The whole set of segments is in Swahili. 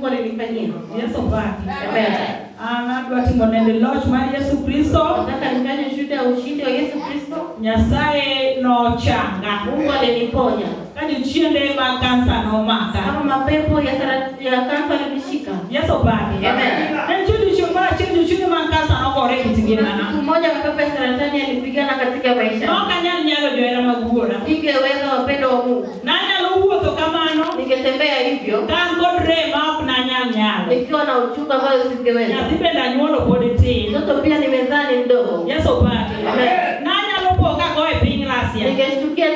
Walinifanyia. Yesu baki. Amen. Anadwa timo nende loch mar Yesu Kristo. Nataka nifanye shuhuda ushindi wa Yesu Kristo. Nyasaye no changa. Mungu aliniponya. Kani chiende ma kansa no maka. Kama mapepo ya kansa yalishika. Yesu baki. Amen. Nchundi chumba chini ma kansa no kore kitigena na. Siku moja mapepo ya saratani yalipigana katika maisha. Noka nyalo joera maguora. Singeweza wapendo wa Mungu. Nanya wuotho kamano. Ningetembea hivyo. Tango drema ok nyalo. Nikiwa na uchungu ambao singeweza. Nibenda nyuolo pod tin. Mtoto pia nimezani mdogo. Yesu baki. Amen. Nanya lopoka goe piny Russia. Ningeshtukia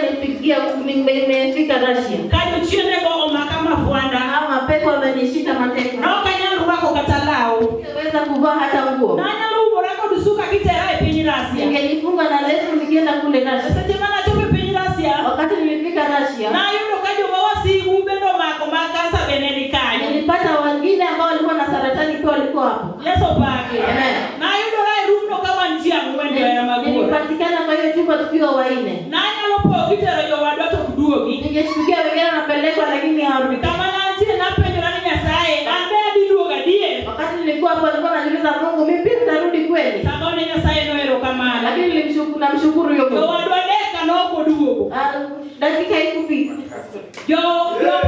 nimefika Russia. Kajo chiende go omaka mafuanda. Hao mapepo wamenishika mateka. Noka nyalo rwako kata lao. Singeweza kuvaa hata nguo. Nanya luorako dusuka kitera e piny Russia. Ningejifunga na leso nikienda kule Russia. Sasa jamani chope piny Russia. Wakati nilifika Russia. Na yudo kajo mawasigu bendo mako makansa beneni kanyo. Nilipata wengine ambao walikuwa na saratani pia walikuwa hapo. Yesu baki. Amen. Na yudo rai rumno kama njia mwendo ya magoro. Nilipatikana kwa hiyo chumba tukiwa wanne. Nanya lopo kitera yo wadoto kuduogi. Ningeshukia wengine wanapelekwa lakini hawarudi. Kama nantie na penjo na Nyasaye, ambe adiduoga die. Wakati nilikuwa hapo nilikuwa najiuliza Mungu, mimi pia nitarudi kweli? Sabone Nyasaye no ero kama. Lakini namshukuru yeye. Yo wadwa deka no koduogo. Dakika ikufika. Yo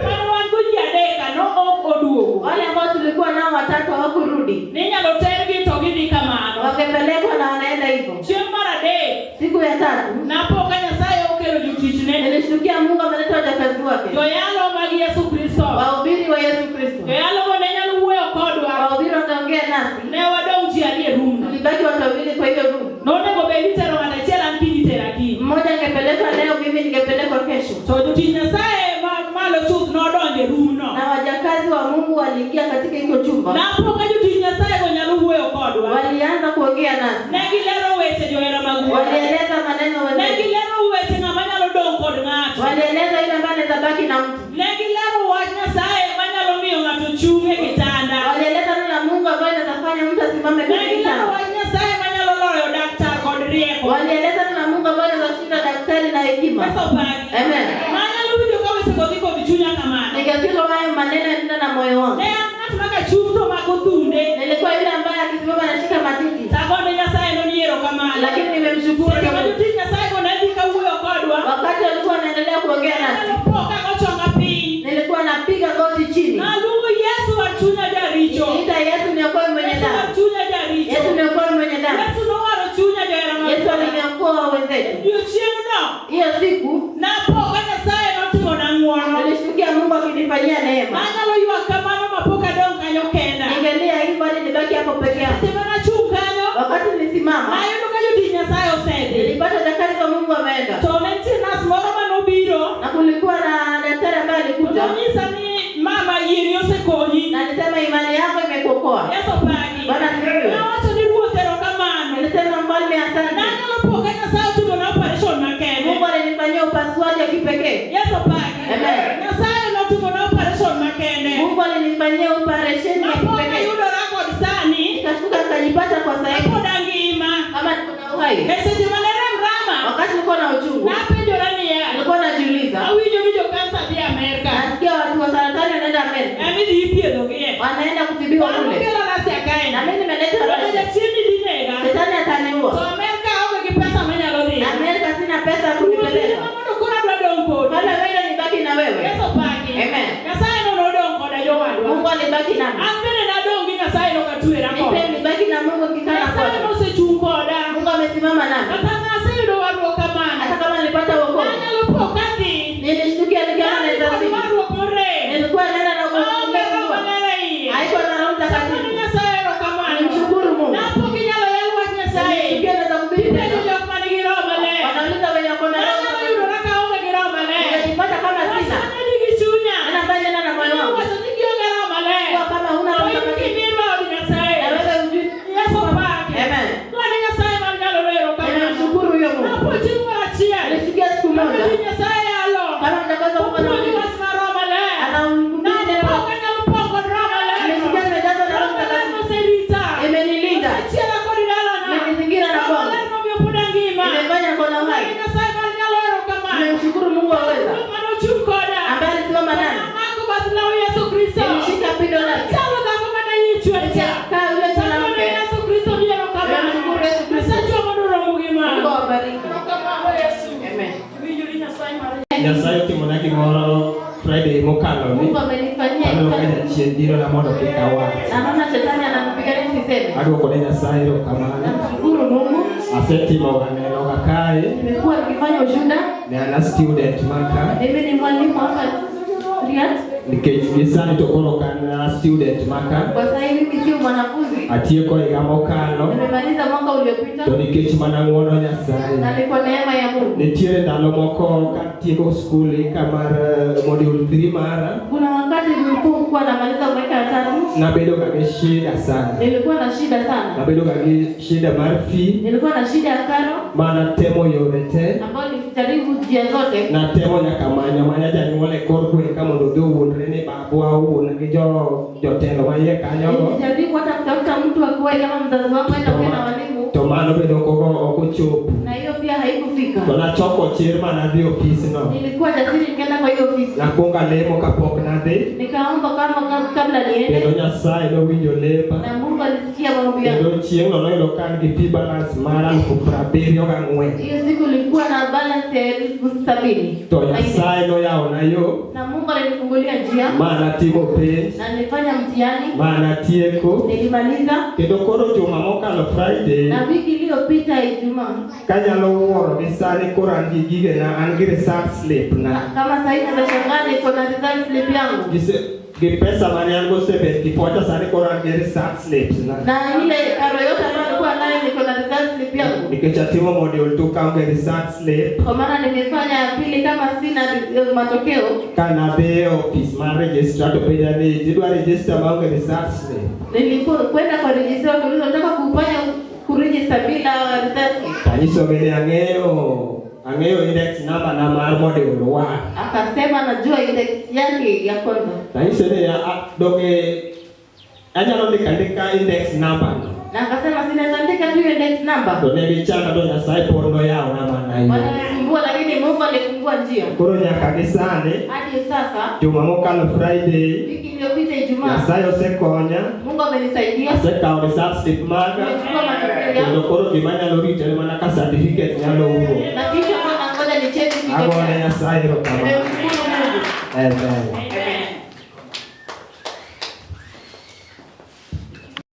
panwan goji adeka no oduogo. Wale ambao tulikuwa nao watatu hawakurudi. Ninyalo tergi to gidhi kamano. Wakapelekwa na wanaenda hivyo. Chieng' mar adek. Siku ya tatu. Napoka Nyasaye okelo jotichne. Nilishtukia Mungu ameleta wajakazi wake. Joyalo mag Yesu Kristo. Wahubiri wa Yesu Kristo. Joyalo go ne nyalo wuoyo kodwa. Wahubiri wakaongea nasi. Ne wadong' ji ariyo e room. Tulibaki watu wawili kwa hiyo room. Nonego bed itero ng'ato achiel an kiny itero akiny. Mmoja angepelekwa leo, mimi ningepelekwa kesho. To jotich Nyasaye malo chuth nodonjo e room no. Na wajakazi wa Mungu waliingia katika hiyo chumba. Napoka jotich Nyasaye go nyalo wuoyo kodwa. Walianza kuongea nasi. Ne gilero weche johera mag Wuoro. Walieleza maneno Ne wenyewe. gilero weche ng'ama nyalo dong' kod ng'ato. Walieleza ile ambayo inaweza baki na mtu. Ne gilero wach Nyasaye manyalo miyo ng'ato chung' e kitanda. Walieleza neno la Mungu ambayo inaweza fanya mtu asimame Ne kwenye gilero kitanda. wach Nyasaye manyalo loyo daktar kod rieko. Walieleza neno la Mungu ambayo inaweza shinda daktari na hekima. Yesu baki. Amen. Manyalo winjo ka weche go dhi kod chunya kamano. Nikafika hayo maneno yanaenda na moyo wangu. Ne an ng'at maka chung' to mako thunde. Nilikuwa yule ambaye akisimama anashika matiti. Sagone Nyasaye noniero kamano. Lakini nimemshukuru Seche ma Mungu. jotich Nyasaye go ne dhi ka wuoyo kodwa. Wakati walikuwa wanaendelea kuongea nasi. Nalopoka gochonga piny. Nilikuwa napiga goti chini. Naluongo Yesu wa chunya jaricho. Niita Yesu niokoe mwenye Yesu wa dhambi. chunya jaricho. Yesu niokoe mwenye dhambi. Yesu nowaro chunya johera mag Yesu aliniokoa wenzetu. Odiochieng'no Hiyo siku napoka Nyasaye notimona ng'wono. nilishtukia Mungu akinifanyia neema. Anyalo ywak kamano mapok adong' kanyo kenda. Ningelia hivyo hadi nibaki hapo peke yangu. Seche mana chung' kanyo, Wakati nilisimama, ayudo ka jotich Nyasaye osedhi. nilipata daktari wa Mungu ameenda. To ne nitie nas moro manobiro. Na kulikuwa na daktari ambaye alikuja. Nonyisa ni mama yieri osekonyi. Na alisema imani yako imekuokoa. Yesu pagi. Bwana asifiwe. Nawacho ni ruoth erokamano. Nilisema mfalme asante. Nanyalo po ka Nyasaye otimona operation makende. Mungu alinifanyia upasuaji wa kipekee. Yesu pagi. Amen. Nyasaye notimona operation makende. Mungu alinifanyia operation ya Napoka kipekee. yudora kod sani. Nikashuka nikajipata kwa sasa hivi Pod angima. kama niko na uhai. E seche mane rem rama. Wakati nilikuwa na uchungu, Napenjora niya. nilikuwa najiuliza, Awinjo ni jo-kansa dhi Amerka. nasikia watu wa saratani wanaenda Amerika. Emi dhi ithiedhogie. Wanaenda kutibiwa An kule. okelo Russia kae. Na mimi nimeleta Rodo Russia. jachieni dhi nega. Shetani To ataniua. Amerka onge gi pesa manyalo dhi. Amerika sina pesa ya Ruoth kunipeleka. ema mondo koro adwa dong' kodi. Wala wewe nibaki na wewe. Yesu pagi. Amen. Nyasaye no nodong' koda jowadwa. Mungu alibaki nami. An bende nadong' gi Nyasaye nokatwera Mimi koda. nibaki na Mungu kikana Nyasaye kwa. nosechung' koda. Mungu amesimama nami. Kata naseyudo wadruok kamano. Hata kama nilipata wokovu, Anyalo po kadhi. nilishtukia nikiona naweza Kod zidi. warruok morem. Nilikuwa naenda na Aonge Roho Mungu. Maler e iye. Haikuwa na Roho Sakone Mtakatifu. Nyasaye erokamano. Nimshukuru Mungu. Napok inyalo yal wach Nyasaye. Nilishtukia naweza kuhubiri Ipenjo tena. jok manigi Roho Maler. Wanauliza wenye wako na Roho Anyalo Mtakatifu. yudora ka onge gi Roho Maler. Nimejipata kama sina. Wasane nigi chunya. Nina ambaye nena na moyo wangu. Wacho ni gionge Roho Maler. Kwa kama huna Roho Nyasaye timo na gimoro Friday mokalo ni. Mungu amenifanyia Ano kaya chiediro na mondo kikawa. na naona shetani ananipiga nisiseme. Aduoko ne Nyasaye kamano. Namshukuru Mungu. Asetimo aneno kae. Nimekuwa nikifanya ushuhuda. Ne ana student maka. Mimi ni mwalimu hapa Riyadh. Nikech gisani to koro kan student maka. Kwa sasa hivi mimi sio mwanafunzi. Atieko higa mokalo. Nimemaliza mwaka uliopita. To nikech mana ng'wono Nyasaye. Na ni kwa neema ya Mungu. Nitiere ndalo moko katieko skul kamar module 3 mara. Kuna wakati nilikuwa namaliza mwaka wa 3. Nabedo ga shida sana. Nilikuwa na shida sana. Nabedo ga shida mar fee. Nilikuwa na shida ya karo. Mana temo yore te. Ambayo nilijaribu njia zote. Na temo nyaka manya janyuol kor gweng ka mondo odhi owuondre ni babwa owuon gi jotelo maiye kanyogo. Nilijaribu hata kutafuta mtu akuwe kama mzazi wangu aenda kuwe na walimu. To mano bedo ok ochopo. Na hiyo pia haikufika. To nachoko chir mana dhi ofisno. Nilikuwa jasiri nikaenda kwa hiyo ofisi. Nakuongo lemo kapok nadhi. Nikaomba kabla niende. Kendo Nyasaye nowinjo lepa. Na Mungu alisikia maombi yangu. Kendo chieng'no noyudo ka an gi fee balance mara 74,000. Hiyo siku nilikuwa na balance ya 70,000. To Nyasaye noyawona yo. Na Mungu alinifungulia njia. Mana timo penj. Na nilifanya mtihani. Mana tieko. Nilimaliza. Kendo koro juma mokalo Friday. Na wiki iliyopita Ijumaa. Kanyalo wuoro gi sani koro an gi gigena, an gi research slip na. Kama sasa hivi nashangaa niko na result slip yangu. Gi pesa mane an go 74 sani koro an gi research slips na. Na ile karo yote ambayo nilikuwa nayo niko na result slip yangu. Nikech atimo module 2 kama research slip. Kwa maana nimefanya ya pili kama sina matokeo. Kana be office ma register to pesa ni jidwa register maonge research slip. Nilikuwa kwenda kwa register kuuliza nataka kufanya kuregister bila result slip. Kanyiso gini ang'eyo index number na mar module 1. Akasema najua index yake ya kwanza. Kanyiso ni doge anyalo ndika index number. Na akasema sinaweza andika tu index number. To ne gichana to Nyasaye pod noyawo na mana hiyo. Wananisumbua lakini Mungu alifungua njia. Koro nyaka gi sani Hadi sasa juma mokalo Friday wiki iliyopita Ijumaa Nyasaye osekonya. Mungu amenisaidia. Asekawo research slip maga. Nimechukua matokeo Kendo yangu. koro gima nyalo ritere mana ka certificate nyalo wuok. Na kisha ngoja ni cheti Agone Nyasaye erokamano. Nimemshukuru Mungu. Amen.